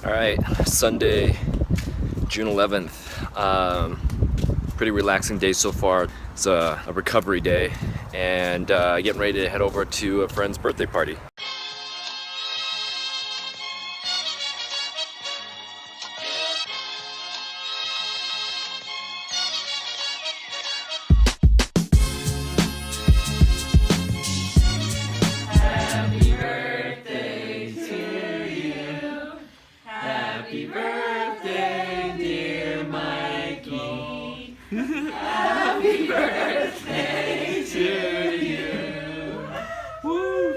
All right, Sunday, June 11th. Pretty relaxing day so far. It's a recovery day, and getting ready to head over to a friend's birthday party. Happy birthday to you. Happy birthday, dear Mikey. Happy birthday to you. Woo!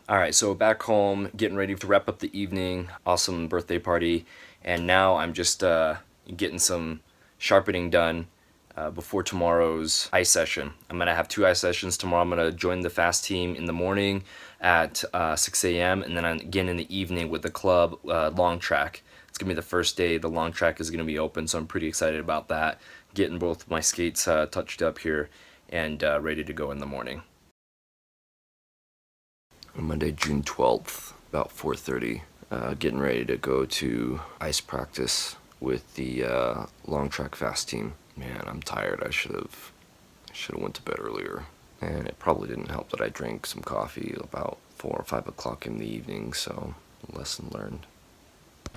All right, so back home, getting ready to wrap up the evening. Awesome birthday party, and now I'm just getting some sharpening done before tomorrow's ice session. I'm gonna have 2 ice sessions tomorrow. I'm gonna join the fast team in the morning at 6 a.m. and then again in the evening with the club long track. It's gonna be the first day the long track is gonna be open, so I'm pretty excited about that. Getting both my skates touched up here and ready to go in the morning. Monday, June 12th, about 4:30, getting ready to go to ice practice with the long track fast team. Man, I'm tired. I should have went to bed earlier, and it probably didn't help that I drank some coffee about 4 or 5 o'clock in the evening. So, lesson learned.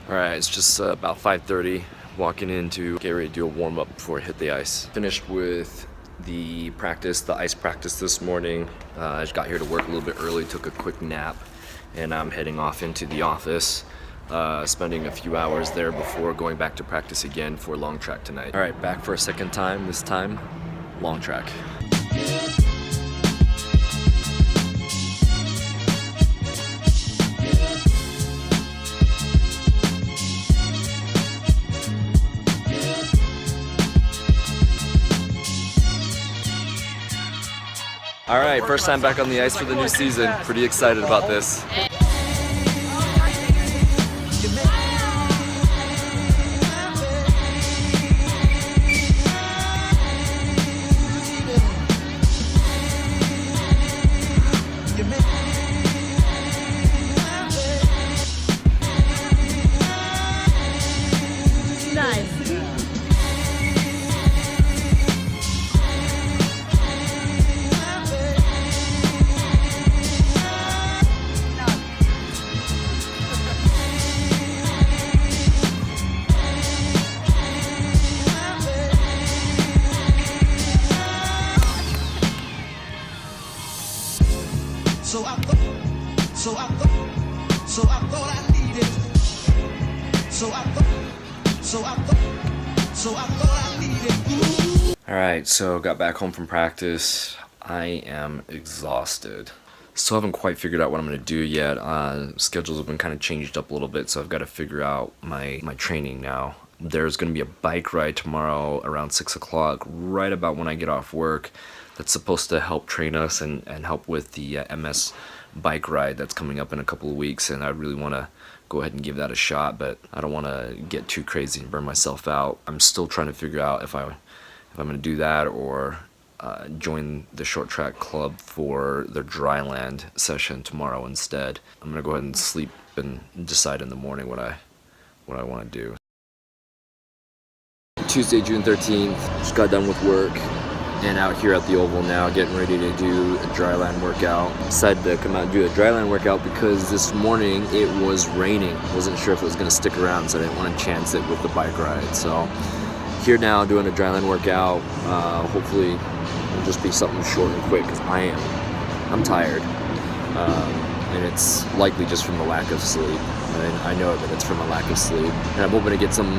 All right, it's just about 5:30. Walking in to get ready to do a warm up before I hit the ice. Finished with the ice practice this morning. I just got here to work a little bit early, took a quick nap, and I'm heading off into the office, spending a few hours there before going back to practice again for long track tonight. All right, back for a second time, this time, long track. All right, first time back on the ice for the new season. Pretty excited about this. All right, so got back home from practice. I am exhausted. Still haven't quite figured out what I'm gonna do yet. Schedules have been kind of changed up a little bit, so I've got to figure out my training now. There's gonna be a bike ride tomorrow around 6 o'clock, right about when I get off work. That's supposed to help train us and help with the MS bike ride that's coming up in a couple of weeks, and I really want to go ahead and give that a shot, but I don't want to get too crazy and burn myself out. I'm still trying to figure out if I'm going to do that or join the short track club for their dry land session tomorrow instead. I'm going to go ahead and sleep and decide in the morning what I want to do. Tuesday, June 13th, just got done with work and out here at the Oval now, getting ready to do a dryland workout. Decided to come out and do a dryland workout because this morning it was raining. Wasn't sure if it was going to stick around, so I didn't want to chance it with the bike ride. So here now doing a dryland workout. Hopefully it'll just be something short and quick because I'm tired. And it's likely just from the lack of sleep. I know that it's from a lack of sleep. And I'm hoping to get some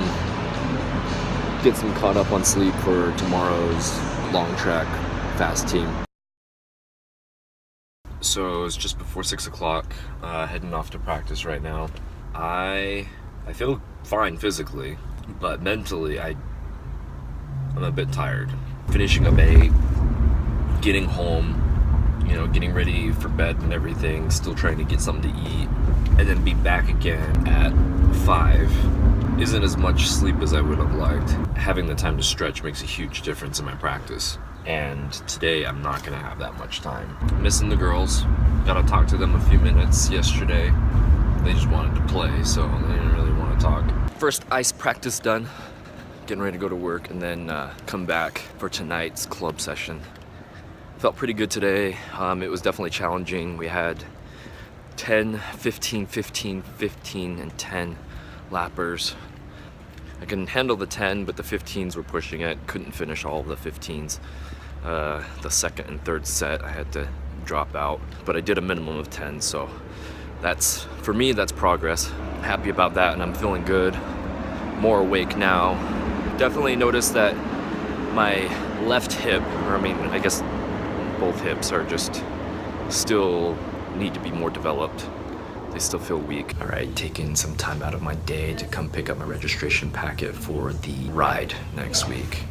caught up on sleep for tomorrow's long track fast team. So it's just before 6 o'clock, heading off to practice right now. I feel fine physically, but mentally I'm a bit tired. Finishing up 8, getting home, getting ready for bed and everything, still trying to get something to eat, and then be back again at 5 isn't as much sleep as I would have liked. Having the time to stretch makes a huge difference in my practice. And today I'm not gonna have that much time. Missing the girls. Got to talk to them a few minutes yesterday. They just wanted to play, so they didn't really want to talk. First ice practice done. Getting ready to go to work and then come back for tonight's club session. Felt pretty good today. It was definitely challenging. We had 10, 15, 15, 15, and 10 lappers. I can handle the 10, but the 15s were pushing it. Couldn't finish all of the 15s. The second and third set I had to drop out, but I did a minimum of 10, so that's, for me, that's progress. Happy about that, and I'm feeling good. More awake now. Definitely noticed that my left hip, or I mean, I guess both hips are just still need to be more developed. They still feel weak. All right, taking some time out of my day to come pick up my registration packet for the ride next week.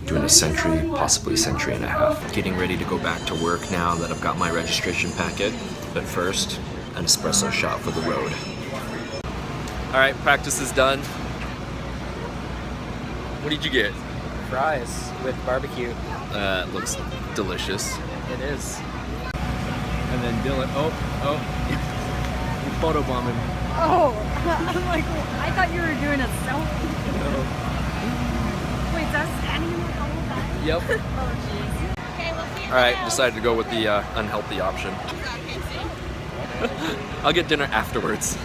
Doing a century, possibly a century and a half. Getting ready to go back to work now that I've got my registration packet. But first, an espresso shot for the road. All right, practice is done. What did you get? Fries with barbecue. Looks delicious. It is. And then Dylan, you photobombing. Oh, I'm like, I thought you were doing a selfie. No. Wait, that's standing like all of that? Yep. Oh, jeez. Okay, we'll see you. All right, decided to go with the unhealthy option. I'll get dinner afterwards.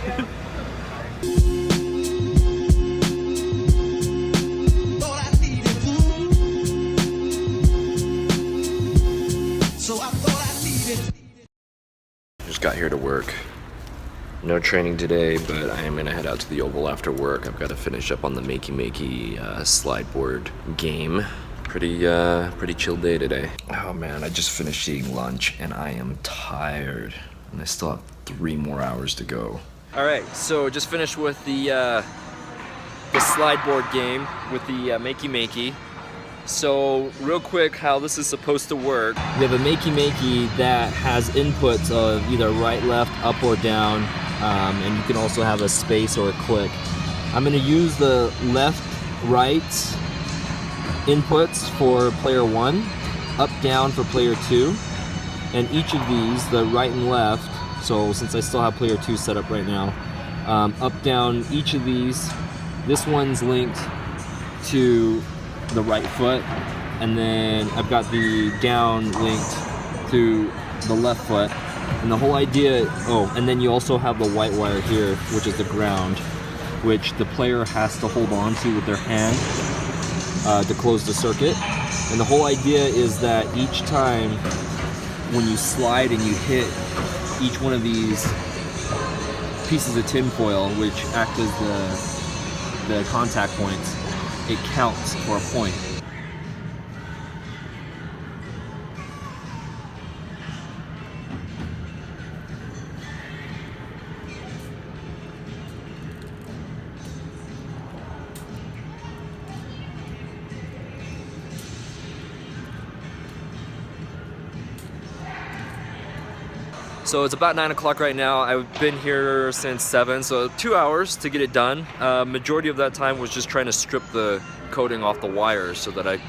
Just got here to work. No training today, but I am gonna head out to the Oval after work. I've got to finish up on the Makey slide board game. Pretty chill day today. Oh man, I just finished eating lunch and I am tired. And I still have 3 more hours to go. All right, so just finished with the slide board game with the Makey. So real quick, how this is supposed to work. We have a Makey that has inputs of either right, left, up, or down, and you can also have a space or a click. I'm going to use the left, right inputs for player 1, up, down for player 2, and each of these, the right and left, so since I still have player 2 set up right now, up, down, each of these, this one's linked to the right foot, and then I've got the down linked to the left foot, and the whole idea, and then you also have the white wire here, which is the ground, which the player has to hold on to with their hand to close the circuit. And the whole idea is that each time when you slide and you hit each one of these pieces of tin foil, which act as the contact points, it counts for a point. So it's about 9 o'clock right now. I've been here since 7, so 2 hours to get it done. Majority of that time was just trying to strip the coating off the wires so that I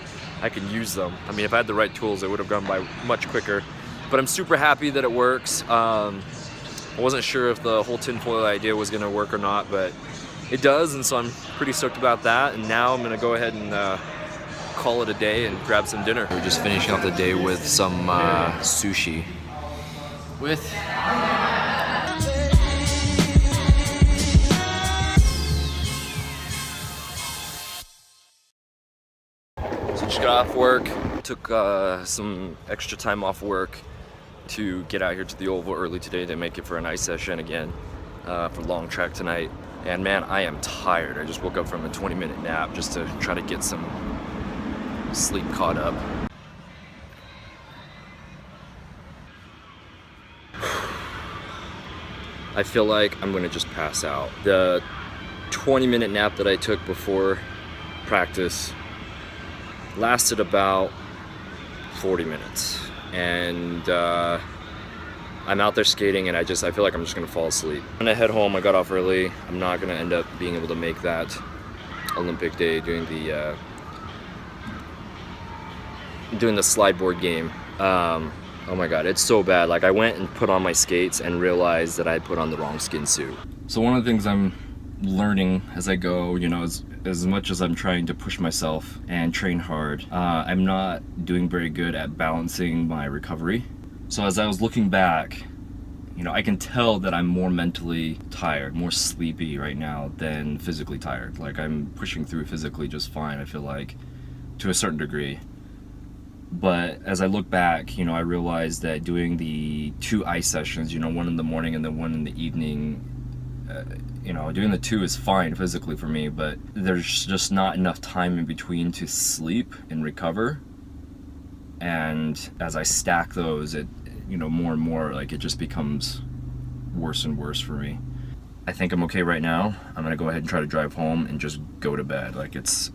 can use them. I mean, if I had the right tools, it would have gone by much quicker. But I'm super happy that it works. I wasn't sure if the whole tinfoil idea was gonna work or not, but it does, and so I'm pretty stoked about that. And now I'm gonna go ahead and call it a day and grab some dinner. We're just finishing up the day with some sushi. With so just got off work, took some extra time off work to get out here to the Oval early today to make it for an ice session again for long track tonight. And man, I am tired. I just woke up from a 20-minute nap just to try to get some sleep caught up. I feel like I'm gonna just pass out. The 20-minute nap that I took before practice lasted about 40 minutes. And I'm out there skating and I feel like I'm just gonna fall asleep. I'm gonna head home. I got off early. I'm not gonna end up being able to make that Olympic day doing the doing the slide board game. Oh my god, it's so bad. Like I went and put on my skates and realized that I put on the wrong skin suit. So one of the things I'm learning as I go, you know, as much as I'm trying to push myself and train hard, I'm not doing very good at balancing my recovery. So as I was looking back, you know, I can tell that I'm more mentally tired, more sleepy right now than physically tired. Like I'm pushing through physically just fine, I feel like, to a certain degree. But as I look back, you know, I realized that doing the 2 ice sessions, you know, one in the morning and then one in the evening, you know, doing the 2 is fine physically for me, but there's just not enough time in between to sleep and recover. And as I stack those, it, you know, more and more, like it just becomes worse and worse for me. I think I'm okay right now. I'm gonna go ahead and try to drive home and just go to bed. Like it's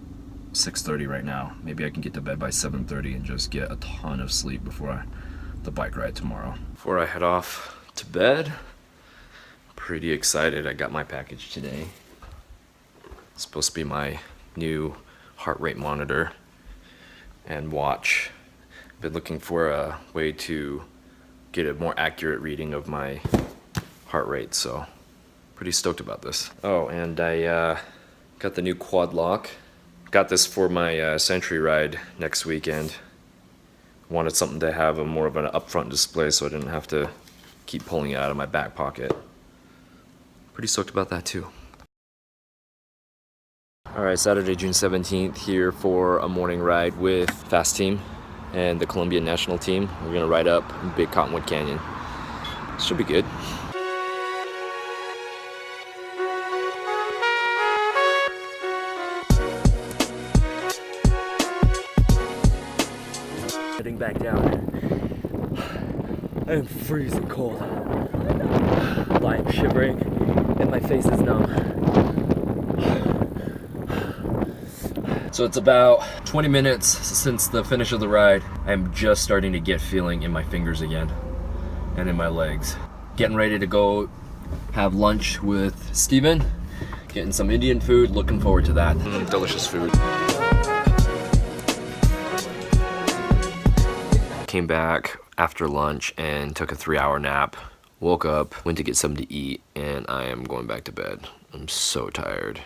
6:30 right now. Maybe I can get to bed by 7:30 and just get a ton of sleep before the bike ride tomorrow. Before I head off to bed, pretty excited. I got my package today. It's supposed to be my new heart rate monitor and watch. Been looking for a way to get a more accurate reading of my heart rate, so pretty stoked about this. Oh, and I got the new quad lock. Got this for my Century ride next weekend. Wanted something to have a more of an upfront display so I didn't have to keep pulling it out of my back pocket. Pretty stoked about that too. Alright, Saturday, June 17th, here for a morning ride with Fast Team and the Colombian national team. We're gonna ride up Big Cottonwood Canyon. Should be good. Heading back down. I am freezing cold. I am shivering and my face is numb. So it's about 20 minutes since the finish of the ride. I'm just starting to get feeling in my fingers again and in my legs. Getting ready to go have lunch with Steven. Getting some Indian food, looking forward to that. Delicious food. Came back after lunch and took a 3-hour nap. Woke up, went to get something to eat, and I am going back to bed. I'm so tired.